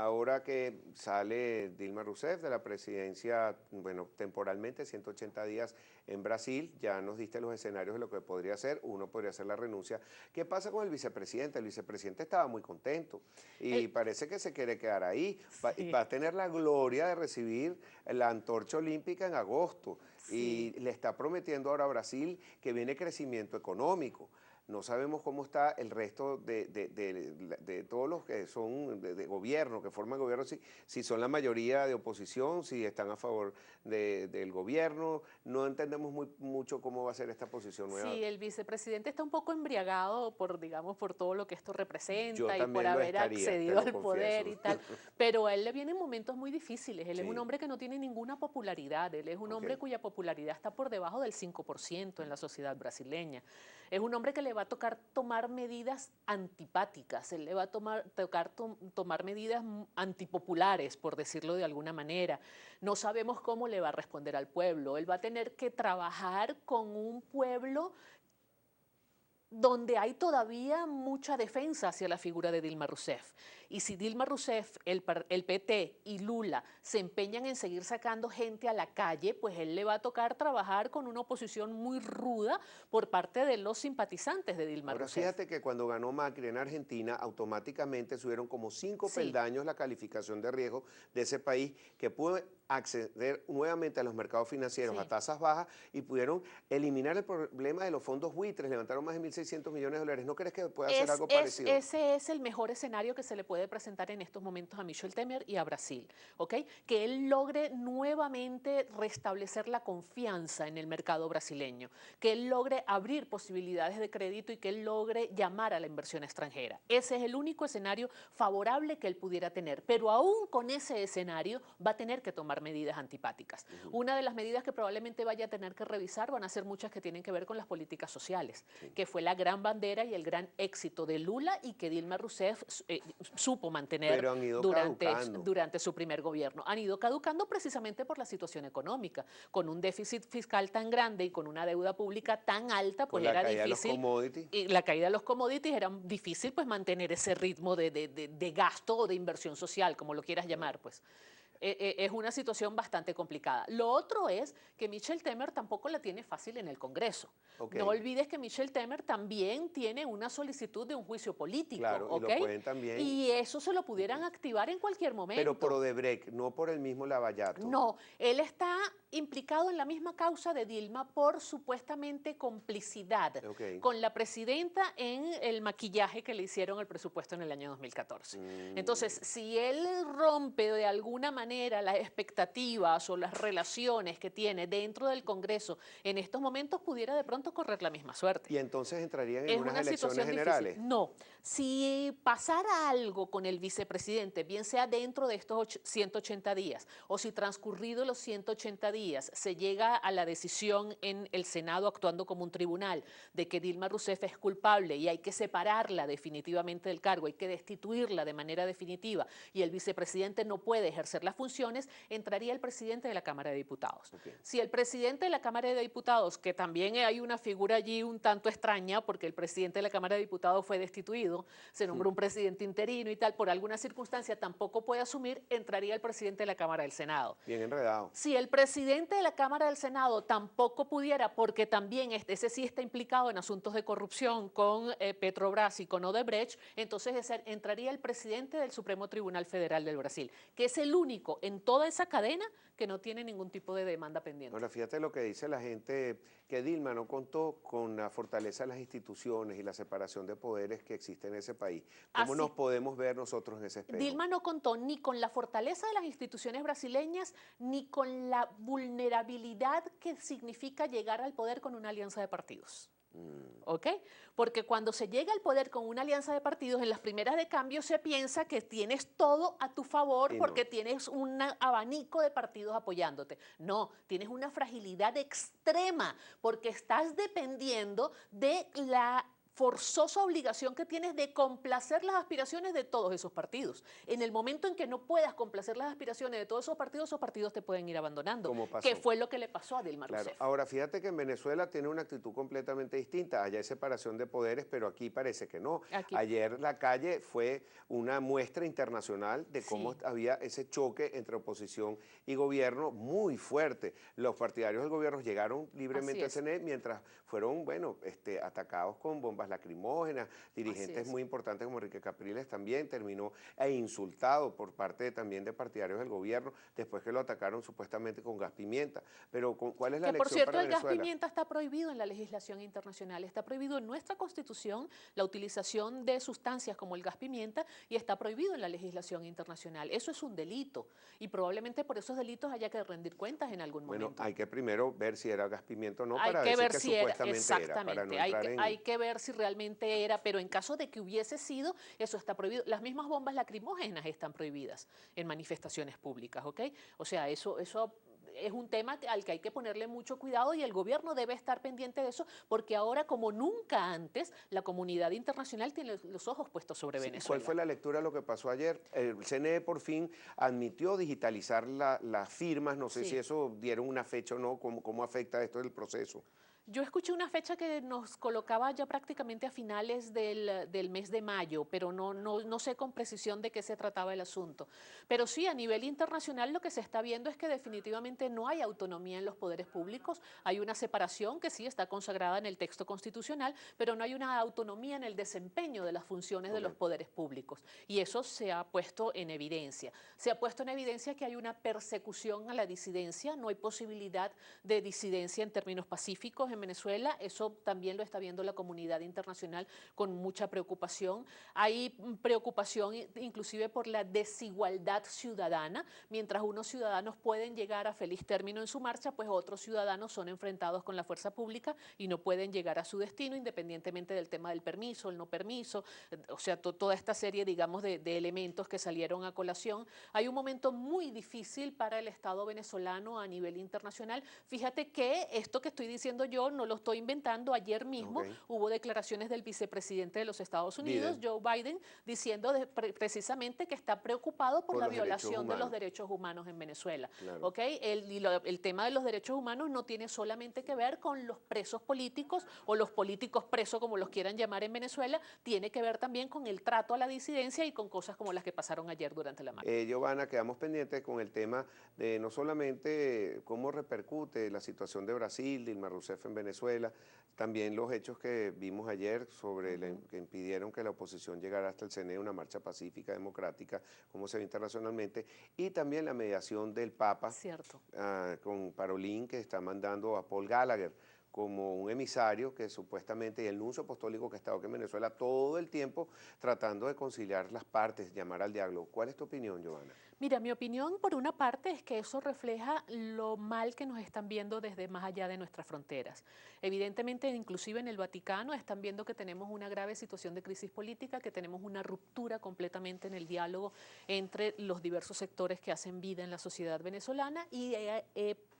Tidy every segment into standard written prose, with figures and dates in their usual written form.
Ahora que sale Dilma Rousseff de la presidencia, bueno, temporalmente, 180 días en Brasil, ya nos diste los escenarios de lo que podría ser. Uno podría ser la renuncia. ¿Qué pasa con el vicepresidente? El vicepresidente estaba muy contento y El- parece que se quiere quedar ahí. Va sí, a tener la gloria de recibir la antorcha olímpica en agosto y sí. le está prometiendo ahora a Brasil que viene crecimiento económico. No sabemos cómo está el resto de todos los que son de gobierno, que forman gobierno, si son la mayoría de oposición, si están a favor del gobierno. No entendemos mucho cómo va a ser esta posición nueva. Sí, el vicepresidente está un poco embriagado por, digamos, por todo lo que esto Yo representa y por también lo haber estaría, te accedido lo al poder confieso. y tal, pero a él le vienen momentos muy difíciles. Él es un Sí, hombre que no tiene ninguna popularidad, él es un ok. hombre cuya popularidad está por debajo del 5% en la sociedad brasileña. Es un hombre que le va a tocar tomar medidas antipáticas, él le va a tomar medidas antipopulares, por decirlo de alguna manera. No sabemos cómo le va a responder al pueblo. Él va a tener que trabajar con un pueblo donde hay todavía mucha defensa hacia la figura de Dilma Rousseff. Y si Dilma Rousseff, el PT y Lula se empeñan en seguir sacando gente a la calle, pues él le va a tocar trabajar con una oposición muy ruda por parte de los simpatizantes de Dilma Ahora Rousseff. fíjate que cuando ganó Macri en Argentina, automáticamente subieron como 5 peldaños Sí, la calificación de riesgo de ese país, que pudo acceder nuevamente a los mercados financieros a sí. tasas bajas y pudieron eliminar el problema de los fondos buitres, levantaron más de 1.600 millones de dólares. ¿No crees que pueda hacer algo parecido? Ese es el mejor escenario que se le puede presentar en estos momentos a Michel Temer y a Brasil, ¿ok? Que él logre nuevamente restablecer la confianza en el mercado brasileño, que él logre abrir posibilidades de crédito y que él logre llamar a la inversión extranjera. Ese es el único escenario favorable que él pudiera tener, pero aún con ese escenario va a tener que tomar medidas antipáticas. Una de las medidas que probablemente vaya a tener que revisar van a ser muchas que tienen que ver con las políticas sociales, Sí. que fue la gran bandera y el gran éxito de Lula y que Dilma Rousseff supo mantener Pero han ido caducando. durante su primer gobierno. Han ido caducando precisamente por la situación económica. Con un déficit fiscal tan grande y con una deuda pública tan alta, Con pues la era caída de los difícil, commodities. y la caída de los commodities era difícil pues mantener ese ritmo de gasto o de inversión social, como lo quieras llamar, pues. Es una situación bastante complicada. Lo otro es que Michel Temer tampoco la tiene fácil en el Congreso. Ok, No olvides que Michel Temer también tiene una solicitud de un juicio político, claro, y ¿ok? lo pueden también, Y eso se lo pudieran activar en cualquier pero por momento. Odebrecht, no por el mismo Lavallato. No, él está implicado en la misma causa de Dilma por supuestamente complicidad Ok. con la presidenta en el maquillaje que le hicieron al presupuesto en el año 2014. Entonces, Mm. si él rompe de alguna manera las expectativas o las relaciones que tiene dentro del Congreso en estos momentos, pudiera de pronto correr la misma suerte. Y entonces entrarían en Es unas una elecciones situación difícil. generales. No, si pasara algo con el vicepresidente, bien sea dentro de estos 180 días o si transcurrido los 180 días se llega a la decisión en el Senado actuando como un tribunal de que Dilma Rousseff es culpable y hay que separarla definitivamente del cargo, hay que destituirla de manera definitiva y el vicepresidente no puede ejercer las funciones, entraría el presidente de la Cámara de Diputados. Ok. Si el presidente de la Cámara de Diputados, que también hay una figura allí un tanto extraña, porque el presidente de la Cámara de Diputados fue destituido, se nombró un presidente interino y tal, por alguna circunstancia tampoco puede asumir, entraría el presidente de la Cámara del Senado. Bien enredado. Si el presidente de la Cámara del Senado tampoco pudiera, porque también ese sí está implicado en asuntos de corrupción con Petrobras y con Odebrecht, entonces entraría el presidente del Supremo Tribunal Federal del Brasil, que es el único en toda esa cadena que no tiene ningún tipo de demanda pendiente. Ahora, fíjate lo que dice la gente, que Dilma no contó con la fortaleza de las instituciones y la separación de poderes que existe en ese país. ¿Cómo nos Así, podemos ver nosotros en ese espejo? Dilma no contó ni con la fortaleza de las instituciones brasileñas, ni con la vulnerabilidad que significa llegar al poder con una alianza de partidos. ¿Ok? Porque cuando se llega al poder con una alianza de partidos, en las primeras de cambio se piensa que tienes todo a tu favor Y porque no. tienes un abanico de partidos apoyándote. No, tienes una fragilidad extrema porque estás dependiendo de la forzosa obligación que tienes de complacer las aspiraciones de todos esos partidos. En el momento en que no puedas complacer las aspiraciones de todos esos partidos te pueden ir abandonando, Como pasó. que fue lo que le pasó a Dilma Claro. Rousseff. Ahora, fíjate que en Venezuela tiene una actitud completamente distinta. Allá hay separación de poderes, pero aquí parece que no. Aquí. Ayer la calle fue una muestra internacional de cómo había ese choque entre oposición y gobierno muy fuerte. Los partidarios del gobierno llegaron libremente al CNE mientras fueron, bueno, atacados con bombas lacrimógenas. Dirigentes muy importantes como Enrique Capriles también terminó insultado por parte también de partidarios del gobierno después que lo atacaron supuestamente con gas pimienta. Pero ¿cuál es la lección para Venezuela? Que por cierto, el gas pimienta está prohibido en la legislación internacional, está prohibido en nuestra Constitución la utilización de sustancias como el gas pimienta y está prohibido en la legislación internacional. Eso es un delito y probablemente por esos delitos haya que rendir cuentas en algún momento. Bueno, hay que primero ver si era gas pimienta o no hay para que decir ver que si supuestamente era, exactamente, era. Para no hay que ver si realmente era, pero en caso de que hubiese sido, eso está prohibido. Las mismas bombas lacrimógenas están prohibidas en manifestaciones públicas, ¿ok? O sea, eso es un tema al que hay que ponerle mucho cuidado y el gobierno debe estar pendiente de eso porque ahora, como nunca antes, la comunidad internacional tiene los ojos puestos sobre Venezuela. ¿Cuál fue la lectura de lo que pasó ayer? El CNE por fin admitió digitalizar las firmas, no sé si eso dieron una fecha o no, cómo afecta esto del proceso. Yo escuché una fecha que nos colocaba ya prácticamente a finales del mes de mayo, pero no sé con precisión de qué se trataba el asunto. Pero sí, a nivel internacional lo que se está viendo es que definitivamente no hay autonomía en los poderes públicos, hay una separación que sí está consagrada en el texto constitucional, pero no hay una autonomía en el desempeño de las funciones de los poderes públicos. Y eso se ha puesto en evidencia. Se ha puesto en evidencia que hay una persecución a la disidencia, no hay posibilidad de disidencia en términos pacíficos en Venezuela, eso también lo está viendo la comunidad internacional con mucha preocupación. Hay preocupación inclusive por la desigualdad ciudadana, mientras unos ciudadanos pueden llegar a feliz término en su marcha, pues otros ciudadanos son enfrentados con la fuerza pública y no pueden llegar a su destino independientemente del tema del permiso, el no permiso, o sea, toda esta serie, digamos, de elementos que salieron a colación. Hay un momento muy difícil para el Estado venezolano a nivel internacional. Fíjate que esto que estoy diciendo yo no lo estoy inventando. Ayer mismo hubo declaraciones del vicepresidente de los Estados Unidos, Joe Biden, diciendo precisamente que está preocupado por la violación de los derechos humanos en Venezuela. Claro. ¿Okay? El tema de los derechos humanos no tiene solamente que ver con los presos políticos o los políticos presos, como los quieran llamar en Venezuela, tiene que ver también con el trato a la disidencia y con cosas como las que pasaron ayer durante la marcha. Giovanna, quedamos pendientes con el tema de no solamente cómo repercute la situación de Brasil, Dilma Rousseff en Venezuela, también los hechos que vimos ayer sobre que impidieron que la oposición llegara hasta el CNE, una marcha pacífica, democrática, como se ve internacionalmente, y también la mediación del Papa con Parolín, que está mandando a Paul Gallagher como un emisario que supuestamente, y el nuncio apostólico que ha estado aquí en Venezuela todo el tiempo tratando de conciliar las partes, llamar al diálogo. ¿Cuál es tu opinión, Giovanna? Mira, mi opinión por una parte es que eso refleja lo mal que nos están viendo desde más allá de nuestras fronteras. Evidentemente, inclusive en el Vaticano están viendo que tenemos una grave situación de crisis política, que tenemos una ruptura completamente en el diálogo entre los diversos sectores que hacen vida en la sociedad venezolana y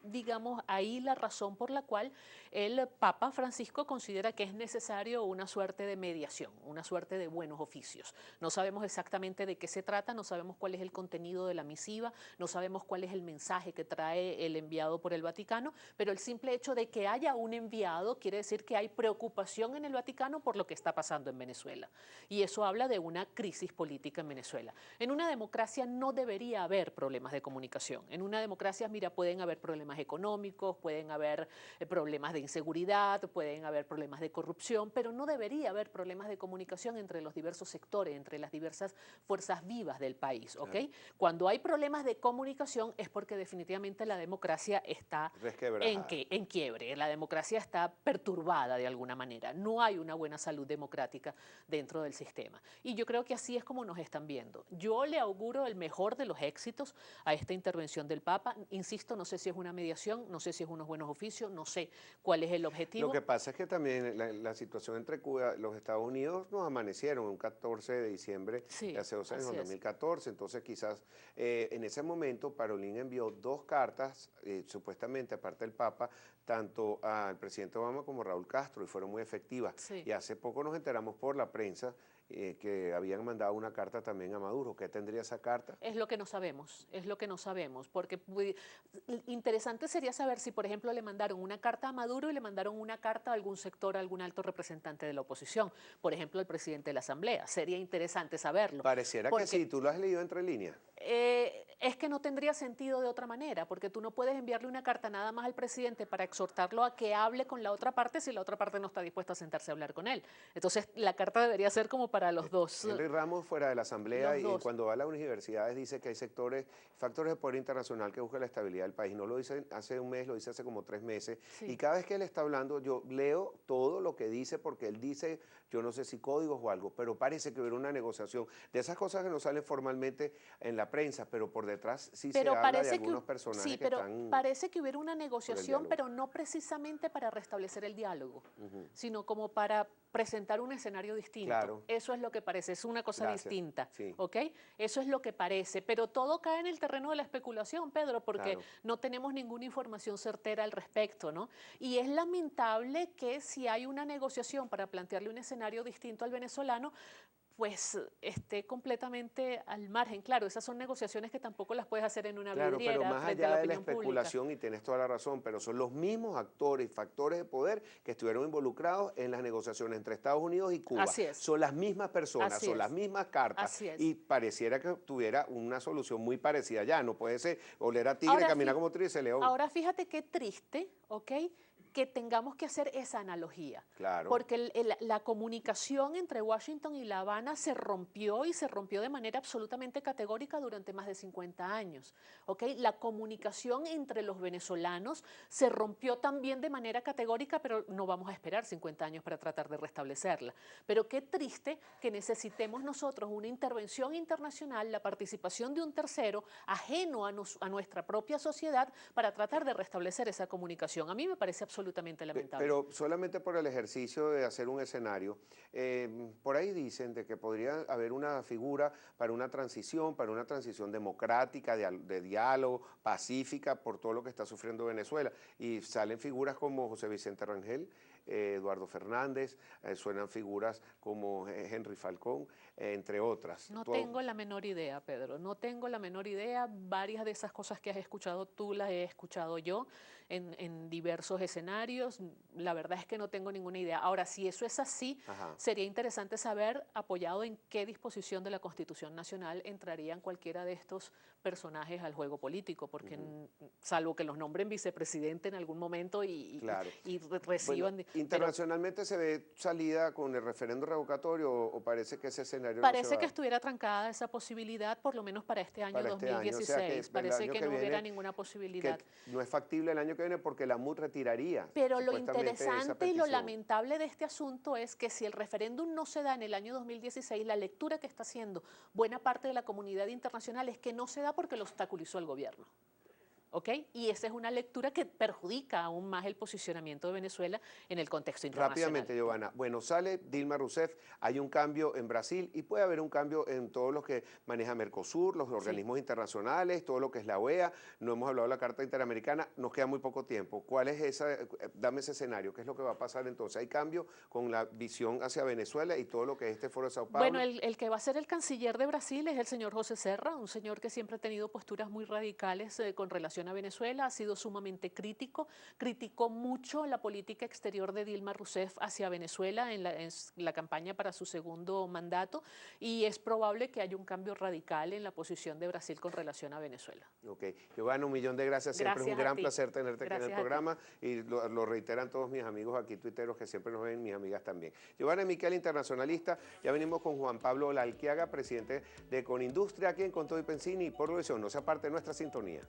digamos, ahí la razón por la cual el Papa Francisco considera que es necesario una suerte de mediación, una suerte de buenos oficios. No sabemos exactamente de qué se trata, no sabemos cuál es el contenido de la misiva, no sabemos cuál es el mensaje que trae el enviado por el Vaticano, pero el simple hecho de que haya un enviado quiere decir que hay preocupación en el Vaticano por lo que está pasando en Venezuela. Y eso habla de una crisis política en Venezuela. En una democracia no debería haber problemas de comunicación. En una democracia, mira, pueden haber problemas económicos, pueden haber problemas de inseguridad, pueden haber problemas de corrupción, pero no debería haber problemas de comunicación entre los diversos sectores, entre las diversas fuerzas vivas del país, ¿ok? Claro. Cuando hay problemas de comunicación es porque definitivamente la democracia está en quiebre, la democracia está perturbada de alguna manera, no hay una buena salud democrática dentro del sistema. Y yo creo que así es como nos están viendo. Yo le auguro el mejor de los éxitos a esta intervención del Papa, insisto, no sé si es una medida mediación, no sé si es unos buenos oficios, no sé cuál es el objetivo. Lo que pasa es que también la situación entre Cuba y los Estados Unidos nos amanecieron un 14 de diciembre Sí, de hace 2 años, en así es. 2014, entonces quizás en ese momento Parolín envió 2 cartas, supuestamente aparte del Papa, tanto al presidente Obama como a Raúl Castro, y fueron muy efectivas. Sí. Y hace poco nos enteramos por la prensa que habían mandado una carta también a Maduro. ¿Qué tendría esa carta? Es lo que no sabemos, porque interesante sería saber si, por ejemplo, le mandaron una carta a Maduro y le mandaron una carta a algún sector, a algún alto representante de la oposición, por ejemplo, al presidente de la Asamblea. Sería interesante saberlo. Pareciera que sí, tú lo has leído entre líneas. Es que no tendría sentido de otra manera, porque tú no puedes enviarle una carta nada más al presidente para exhortarlo a que hable con la otra parte si la otra parte no está dispuesta a sentarse a hablar con él. Entonces, la carta debería ser como para los dos. Henry Ramos, fuera de la Asamblea, y dos. cuando va a las universidades, dice que hay factores de poder internacional que buscan la estabilidad del país. No lo dice hace un mes, lo dice hace como 3 meses. Sí. Y cada vez que él está hablando, yo leo todo lo que dice, porque él dice, yo no sé si códigos o algo, pero parece que hubiera una negociación. De esas cosas que no salen formalmente en la prensa, pero por detrás sí se habla de algunos personajes sí, que pero están... parece que hubiera una negociación, pero no precisamente para restablecer el diálogo, sino como para presentar un escenario distinto. Claro. Eso es lo que parece, es una cosa distinta, Sí. ¿ok? Eso es lo que parece, pero todo cae en el terreno de la especulación, Pedro, porque no tenemos ninguna información certera al respecto, ¿no? Y es lamentable que si hay una negociación para plantearle un escenario distinto al venezolano, pues esté completamente al margen. Claro, esas son negociaciones que tampoco las puedes hacer en una vidriera Pero más frente a allá la de la opinión especulación, pública. y tienes toda la razón, pero son los mismos actores y factores de poder que estuvieron involucrados en las negociaciones entre Estados Unidos y Cuba. Así es. Son las mismas personas, Así son es. las mismas cartas. Así es. Y pareciera que tuviera una solución muy parecida ya. No puede ser oler a tigre, Ahora, caminar como trice león. Ahora fíjate qué triste, ¿ok?, que tengamos que hacer esa analogía. Claro. Porque la comunicación entre Washington y La Habana se rompió, y se rompió de manera absolutamente categórica durante más de 50 años. ¿Ok? La comunicación entre los venezolanos se rompió también de manera categórica, pero no vamos a esperar 50 años para tratar de restablecerla. Pero qué triste que necesitemos nosotros una intervención internacional, la participación de un tercero ajeno a nuestra propia sociedad para tratar de restablecer esa comunicación. A mí me parece absolutamente lamentable. Pero solamente por el ejercicio de hacer un escenario, por ahí dicen de que podría haber una figura para una transición democrática, de diálogo, pacífica, por todo lo que está sufriendo Venezuela. Y salen figuras como José Vicente Rangel, Eduardo Fernández, suenan figuras como Henry Falcón, entre otras. No tengo la menor idea, Pedro, no tengo la menor idea. Varias de esas cosas que has escuchado tú las he escuchado yo en diversos escenarios. La verdad es que no tengo ninguna idea. Ahora, si eso es así, sería interesante saber apoyado en qué disposición de la Constitución Nacional entrarían cualquiera de estos personajes al juego político, porque salvo que los nombren vicepresidente en algún momento y reciban... Bueno, internacionalmente se ve salida con el referendo revocatorio, o parece que ese escenario parece no se va. que estuviera trancada esa posibilidad, por lo menos para este año 2016. O sea que parece que no hubiera ninguna posibilidad. Que no es factible el año que viene porque la MUD retiraría. Pero lo interesante y lo lamentable de este asunto es que si el referéndum no se da en el año 2016, la lectura que está haciendo buena parte de la comunidad internacional es que no se da porque lo obstaculizó el gobierno. ¿Ok? Y esa es una lectura que perjudica aún más el posicionamiento de Venezuela en el contexto internacional. Rápidamente, Giovanna. Bueno, sale Dilma Rousseff, hay un cambio en Brasil y puede haber un cambio en todo lo que maneja Mercosur, los organismos internacionales, todo lo que es la OEA. No hemos hablado de la Carta Interamericana, nos queda muy poco tiempo. ¿Cuál es esa? Dame ese escenario, ¿qué es lo que va a pasar entonces? ¿Hay cambio con la visión hacia Venezuela y todo lo que es este Foro de Sao Paulo? Bueno, el que va a ser el canciller de Brasil es el señor José Serra, un señor que siempre ha tenido posturas muy radicales con relación a Venezuela, ha sido sumamente crítico, criticó mucho la política exterior de Dilma Rousseff hacia Venezuela en la campaña para su segundo mandato, y es probable que haya un cambio radical en la posición de Brasil con relación a Venezuela. Ok, Giovanna, un millón de gracias, siempre es un gran placer tenerte aquí en el programa, y lo reiteran todos mis amigos aquí tuiteros que siempre nos ven, mis amigas también. Giovanna Miquel, internacionalista, ya venimos con Juan Pablo Lalquiaga, presidente de Conindustria, aquí en Con Todo y Pensini, y por eso no se aparte de nuestra sintonía.